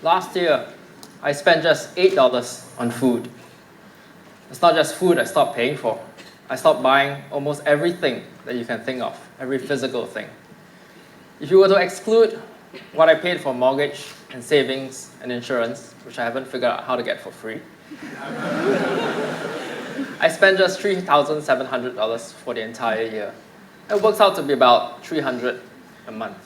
Last year, I spent just $8 on food. It's not just food I stopped paying for. I stopped buying almost everything that you can think of, every physical thing. If you were to exclude what I paid for mortgage and savings and insurance, which I haven't figured out how to get for free, I spent just $3,700 for the entire year. It works out to be about $300 a month.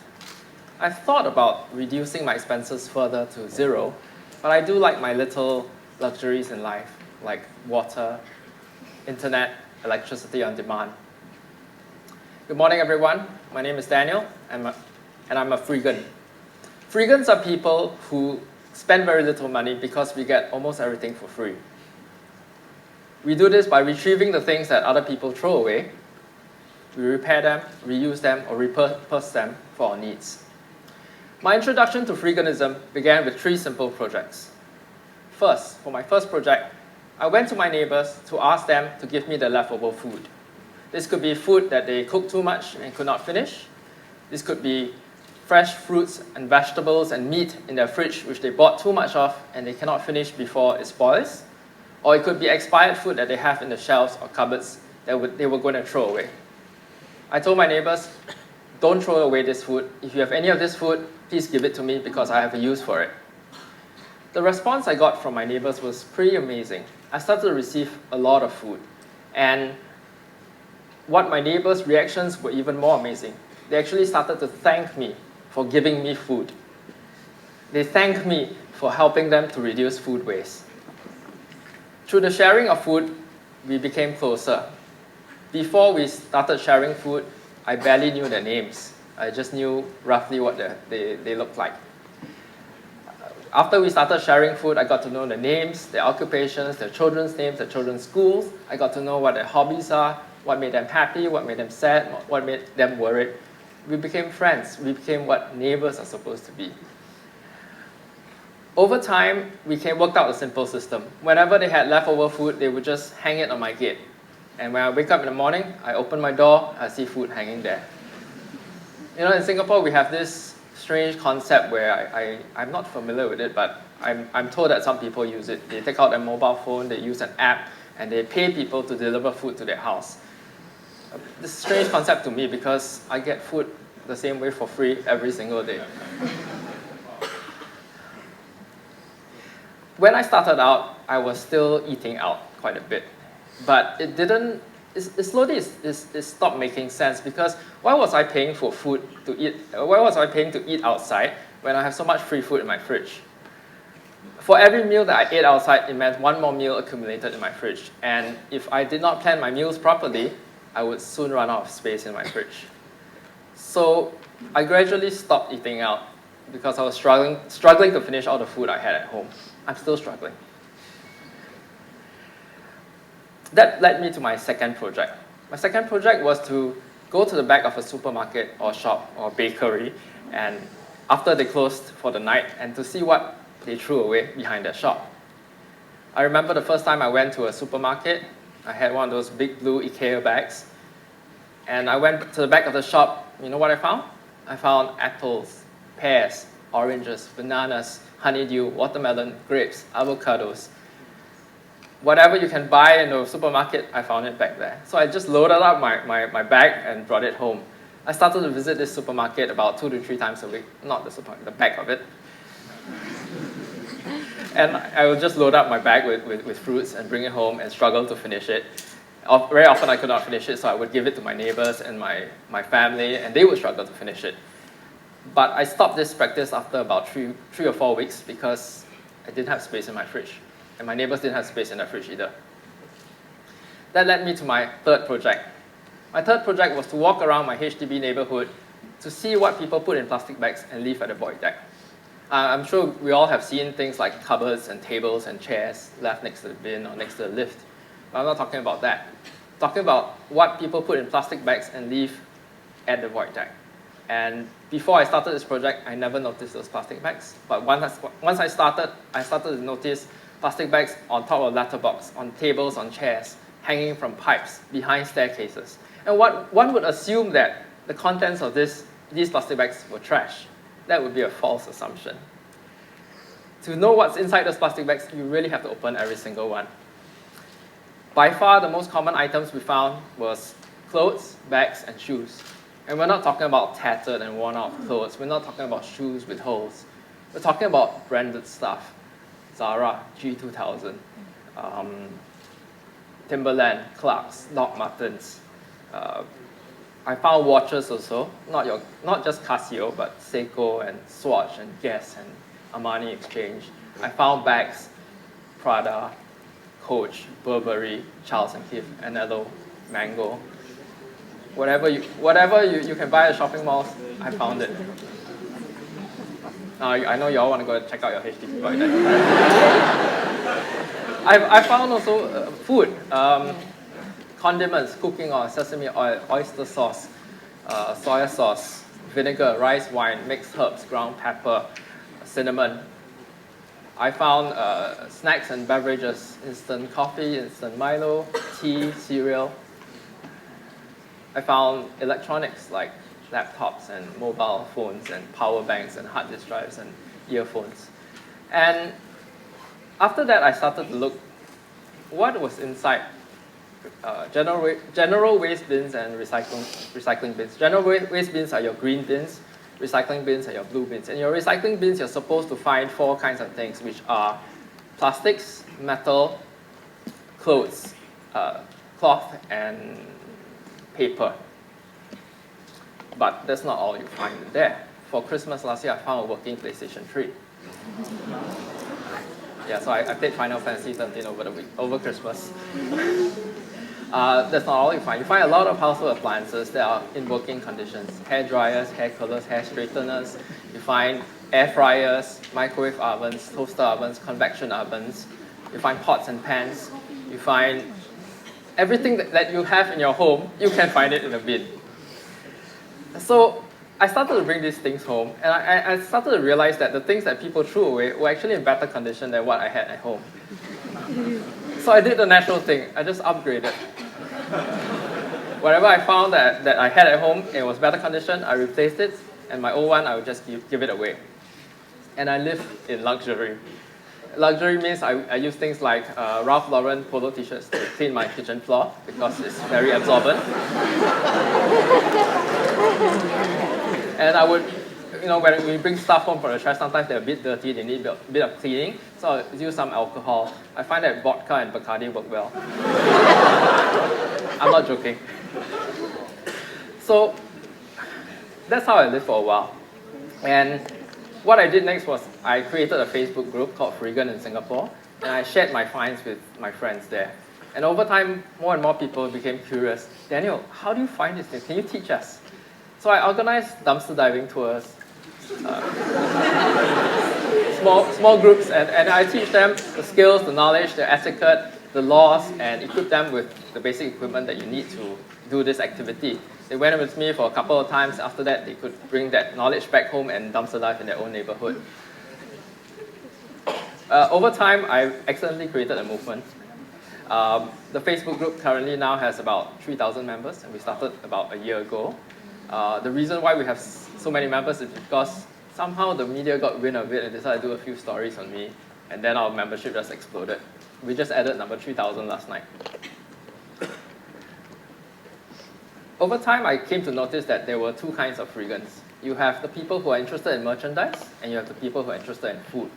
I've thought about reducing my expenses further to zero, but I do like my little luxuries in life, like water, internet, electricity on demand. Good morning, everyone. My name is Daniel, and I'm a Freegan. Freegans are people who spend very little money because we get almost everything for free. We do this by retrieving the things that other people throw away. We repair them, reuse them, or repurpose them for our needs. My introduction to Freeganism began with 3 simple projects. First, for my first project, I went to my neighbors to ask them to give me their leftover food. This could be food that they cooked too much and could not finish. This could be fresh fruits and vegetables and meat in their fridge which they bought too much of and they cannot finish before it spoils. Or it could be expired food that they have in the shelves or cupboards that they were going to throw away. I told my neighbors, don't throw away this food. If you have any of this food, please give it to me because I have a use for it. The response I got from my neighbors was pretty amazing. I started to receive a lot of food. And what my neighbors' reactions were even more amazing. They actually started to thank me for giving me food. They thanked me for helping them to reduce food waste. Through the sharing of food, we became closer. Before we started sharing food, I barely knew their names. I just knew roughly what they looked like. After we started sharing food, I got to know their names, their occupations, their children's names, their children's schools. I got to know what their hobbies are, what made them happy, what made them sad, what made them worried. We became friends. We became what neighbors are supposed to be. Over time, we worked out a simple system. Whenever they had leftover food, they would just hang it on my gate. And when I wake up in the morning, I open my door, I see food hanging there. You know, in Singapore, we have this strange concept where I'm not familiar with it, but I'm told that some people use it. They take out their mobile phone, they use an app, and they pay people to deliver food to their house. This is a strange concept to me because I get food the same way for free every single day. When I started out, I was still eating out quite a bit. But it slowly stopped making sense because why was I paying for food to eat? Why was I paying to eat outside when I have so much free food in my fridge? For every meal that I ate outside, it meant one more meal accumulated in my fridge. And if I did not plan my meals properly, I would soon run out of space in my fridge. So I gradually stopped eating out because I was struggling to finish all the food I had at home. I'm still struggling. That led me to my second project. My second project was to go to the back of a supermarket or shop or bakery and after they closed for the night and to see what they threw away behind their shop. I remember the first time I went to a supermarket, I had one of those big blue IKEA bags and I went to the back of the shop. You know what I found? I found apples, pears, oranges, bananas, honeydew, watermelon, grapes, avocados. Whatever you can buy in the supermarket, I found it back there. So I just loaded up my bag and brought it home. I started to visit this supermarket about 2 to 3 times a week. Not the supermarket, the back of it. And I would just load up my bag with fruits and bring it home and struggle to finish it. Very often I could not finish it, so I would give it to my neighbors and my family, and they would struggle to finish it. But I stopped this practice after about 3 or 4 weeks because I didn't have space in my fridge. And my neighbors didn't have space in their fridge either. That led me to my third project. My third project was to walk around my HDB neighborhood to see what people put in plastic bags and leave at the void deck. I'm sure we all have seen things like cupboards and tables and chairs left next to the bin or next to the lift. But I'm not talking about that. I'm talking about what people put in plastic bags and leave at the void deck. And before I started this project, I never noticed those plastic bags. But once I started to notice plastic bags on top of letterbox, on tables, on chairs, hanging from pipes, behind staircases. And one would assume that the contents of these plastic bags were trash. That would be a false assumption. To know what's inside those plastic bags, you really have to open every single one. By far, the most common items we found was clothes, bags, and shoes. And we're not talking about tattered and worn out clothes. We're not talking about shoes with holes. We're talking about branded stuff. Zara, G2000, Timberland, Clarks, Doc Martens. I found watches also, not just Casio, but Seiko and Swatch and Guess and Armani Exchange. I found bags, Prada, Coach, Burberry, Charles & Keith, Anello, Mango. Whatever you can buy at shopping malls, I found it. Now, I know you all want to go and check out your HDB by then. I found also food, condiments, cooking oil, sesame oil, oyster sauce, soya sauce, vinegar, rice wine, mixed herbs, ground pepper, cinnamon. I found snacks and beverages, instant coffee, instant Milo, tea, cereal. I found electronics like laptops and mobile phones and power banks and hard disk drives and earphones. And after that, I started to look what was inside general waste bins and recycling bins. General waste bins are your green bins, recycling bins are your blue bins. In your recycling bins, you're supposed to find 4 kinds of things, which are plastics, metal, clothes, cloth, and paper. But that's not all you find there. For Christmas last year, I found a working PlayStation 3. Yeah, so I played Final Fantasy 13 over Christmas. That's not all you find. You find a lot of household appliances that are in working conditions. Hair dryers, hair curlers, hair straighteners. You find air fryers, microwave ovens, toaster ovens, convection ovens. You find pots and pans. You find everything that you have in your home, you can find it in a bin. So I started to bring these things home, and I started to realize that the things that people threw away were actually in better condition than what I had at home. So I did the natural thing. I just upgraded. Whatever I found that I had at home, it was better condition, I replaced it, and my old one, I would just give it away. And I live in luxury. Luxury means I use things like Ralph Lauren polo t-shirts to clean my kitchen floor because it's very absorbent. And I would, when we bring stuff home from the trash, sometimes they're a bit dirty, they need a bit of cleaning, so I'll use some alcohol. I find that vodka and Bacardi work well. I'm not joking. So that's how I lived for a while. And what I did next was I created a Facebook group called Freegan in Singapore, and I shared my finds with my friends there. And over time, more and more people became curious. Daniel, how do you find these things? Can you teach us? So I organized dumpster diving tours, small groups, and I teach them the skills, the knowledge, the etiquette, the laws, and equip them with the basic equipment that you need to do this activity. They went with me for a couple of times. After that, they could bring that knowledge back home and dumpster dive in their own neighborhood. Over time, I accidentally created a movement. The Facebook group currently now has about 3,000 members, and we started about a year ago. The reason why we have so many members is because somehow the media got wind of it and decided to do a few stories on me, and then our membership just exploded. We just added number 3,000 last night. Over time, I came to notice that there were 2 kinds of Freegans. You have the people who are interested in merchandise, and you have the people who are interested in food.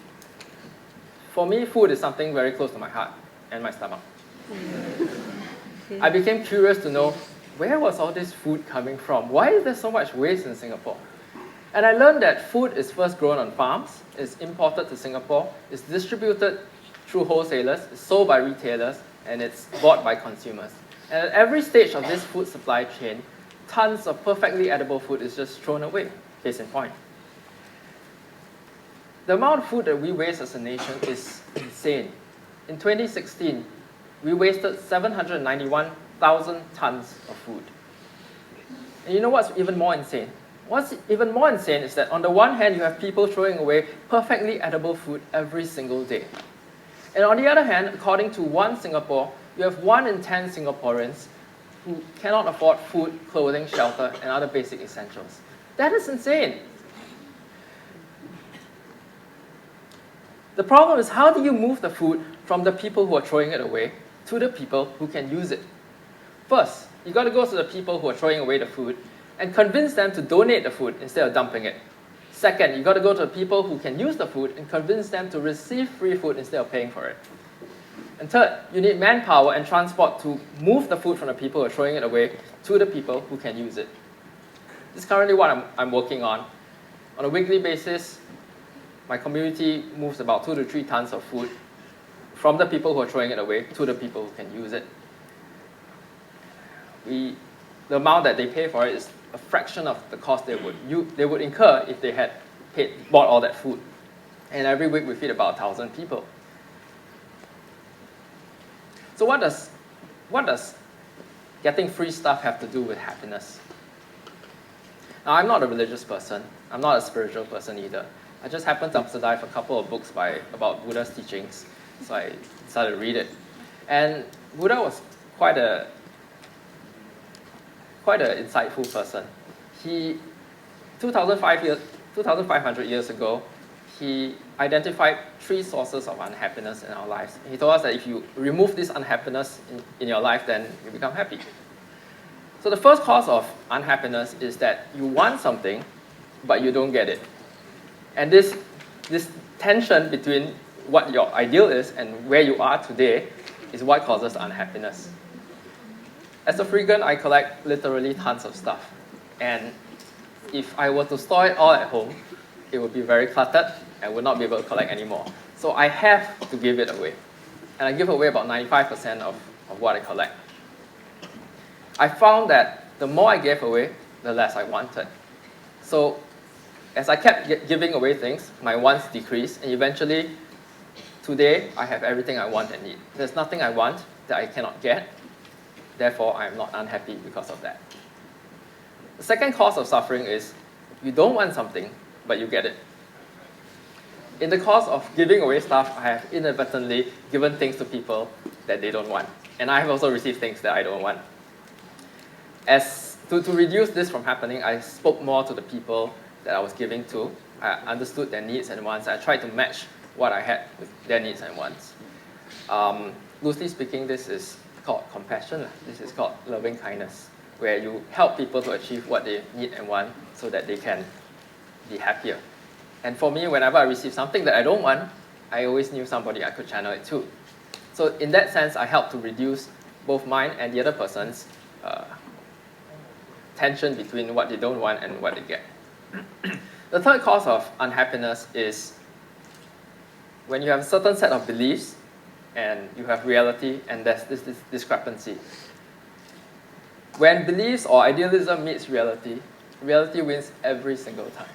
For me, food is something very close to my heart and my stomach. I became curious to know, where was all this food coming from? Why is there so much waste in Singapore? And I learned that food is first grown on farms, is imported to Singapore, is distributed through wholesalers, is sold by retailers, and it's bought by consumers. And at every stage of this food supply chain, tons of perfectly edible food is just thrown away. Case in point. The amount of food that we waste as a nation is insane. In 2016, we wasted 791,000 tons of food. And you know what's even more insane? What's even more insane is that on the one hand, you have people throwing away perfectly edible food every single day. And on the other hand, according to One Singapore, you have 1 in 10 Singaporeans who cannot afford food, clothing, shelter, and other basic essentials. That is insane. The problem is, how do you move the food from the people who are throwing it away to the people who can use it? First, you got to go to the people who are throwing away the food and convince them to donate the food instead of dumping it. Second, you got to go to the people who can use the food and convince them to receive free food instead of paying for it. And third, you need manpower and transport to move the food from the people who are throwing it away to the people who can use it. This is currently what I'm working on. On a weekly basis, my community moves about 2 to 3 tons of food from the people who are throwing it away to the people who can use it. The amount that they pay for it is a fraction of the cost they would incur if they had bought all that food. And every week we feed about 1,000 people. So what does getting free stuff have to do with happiness? Now, I'm not a religious person. I'm not a spiritual person either. I just happened to subsidize a couple of books about Buddha's teachings, so I decided to read it. And Buddha was quite an insightful person. 2,500 years ago, he identified 3 sources of unhappiness in our lives. He told us that if you remove this unhappiness in your life, then you become happy. So the first cause of unhappiness is that you want something, but you don't get it. And this tension between what your ideal is and where you are today is what causes unhappiness. As a Freegan, I collect literally tons of stuff. And if I were to store it all at home, it would be very cluttered and would not be able to collect anymore. So I have to give it away. And I give away about 95% of what I collect. I found that the more I gave away, the less I wanted. So as I kept giving away things, my wants decreased, and eventually, today, I have everything I want and need. There's nothing I want that I cannot get. Therefore, I'm not unhappy because of that. The second cause of suffering is you don't want something, but you get it. In the course of giving away stuff, I have inadvertently given things to people that they don't want. And I have also received things that I don't want. To reduce this from happening, I spoke more to the people that I was giving to. I understood their needs and wants. I tried to match what I had with their needs and wants. Loosely speaking, this is called compassion. This is called loving kindness, where you help people to achieve what they need and want so that they can be happier. And for me, whenever I receive something that I don't want, I always knew somebody I could channel it to. So in that sense, I help to reduce both mine and the other person's tension between what they don't want and what they get. The third cause of unhappiness is when you have a certain set of beliefs and you have reality, and there's this discrepancy. When beliefs or idealism meets reality, reality wins every single time.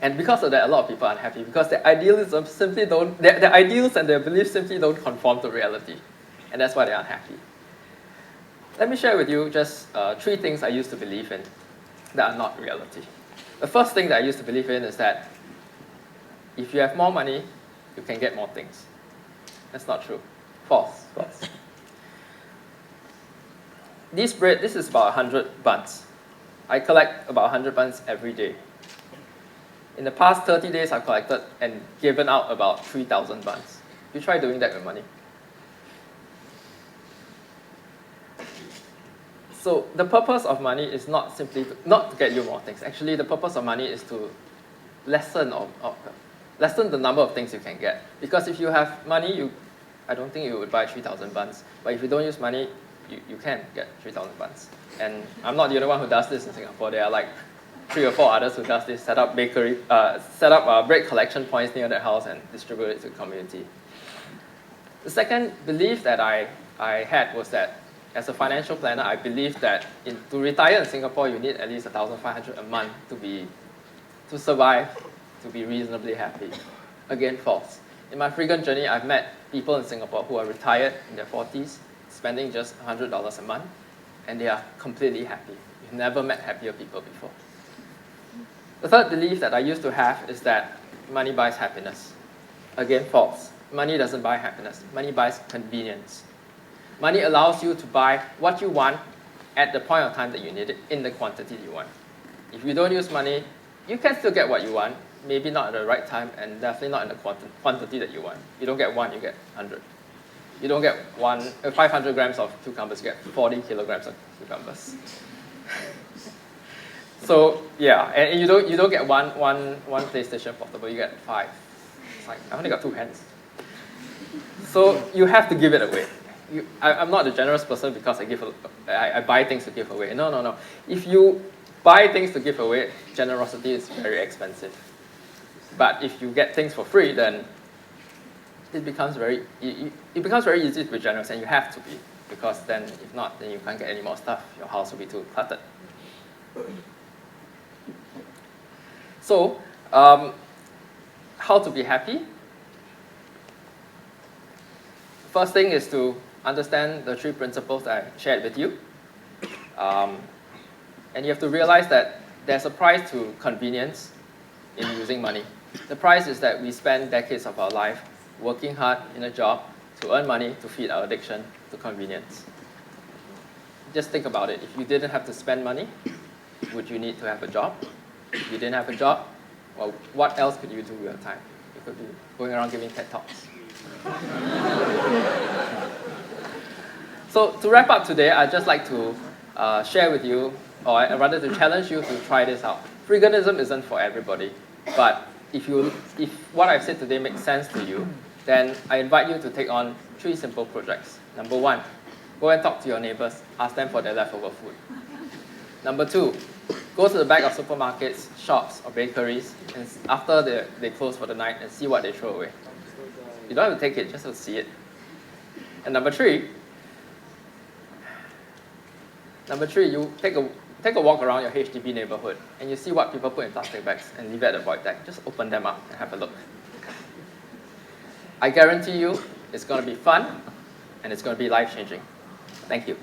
And because of that, a lot of people are unhappy because their ideals and their beliefs simply don't conform to reality. And that's why they're unhappy. Let me share with you just 3 things I used to believe in that are not reality. The first thing that I used to believe in is that if you have more money, you can get more things. That's not true. False. This bread, this is about 100 buns. I collect about 100 buns every day. In the past 30 days, I've collected and given out about 3,000 buns. You try doing that with money. So the purpose of money is not simply not to get you more things. Actually, the purpose of money is to lessen the number of things you can get. Because if you have money, I don't think you would buy 3,000 buns. But if you don't use money, you can get 3,000 buns. And I'm not the only one who does this in Singapore. There are like 3 or 4 others who does this, set up bread collection points near their house and distribute it to the community. The second belief that I had was that as a financial planner, I believe that to retire in Singapore, you need at least 1,500 a month to survive, to be reasonably happy. Again, false. In my Freegan journey, I've met people in Singapore who are retired in their 40s, spending just $100 a month, and they are completely happy. You've never met happier people before. The third belief that I used to have is that money buys happiness. Again, false. Money doesn't buy happiness. Money buys convenience. Money allows you to buy what you want at the point of time that you need it in the quantity you want. If you don't use money, you can still get what you want, maybe not at the right time, and definitely not in the quantity that you want. You don't get 1, you get 100. You don't get 500 grams of cucumbers, you get 40 kilograms of cucumbers. So yeah, and you don't get one PlayStation Portable, you get 5. It's like, I only got 2 hands. So you have to give it away. I'm not a generous person because I buy things to give away. No. If you buy things to give away, generosity is very expensive. But if you get things for free, then it becomes very easy to be generous, and you have to be, because then if not, then you can't get any more stuff. Your house will be too cluttered. So, how to be happy? First thing is to understand the 3 principles that I shared with you. And you have to realize that there's a price to convenience in using money. The price is that we spend decades of our life working hard in a job to earn money to feed our addiction to convenience. Just think about it. If you didn't have to spend money, would you need to have a job? If you didn't have a job, well, what else could you do with your time? You could be going around giving TED Talks. So to wrap up today, I'd just like to share with you, or rather to challenge you to try this out. Freeganism isn't for everybody, but if what I've said today makes sense to you, then I invite you to take on 3 simple projects. Number 1, go and talk to your neighbors, ask them for their leftover food. Number 2, go to the back of supermarkets, shops, or bakeries, and after they close for the night, and see what they throw away. You don't have to take it, just to see it. And number 3, you take a walk around your HDB neighborhood, and you see what people put in plastic bags and leave it at the void deck. Just open them up and have a look. I guarantee you, it's going to be fun, and it's going to be life-changing. Thank you.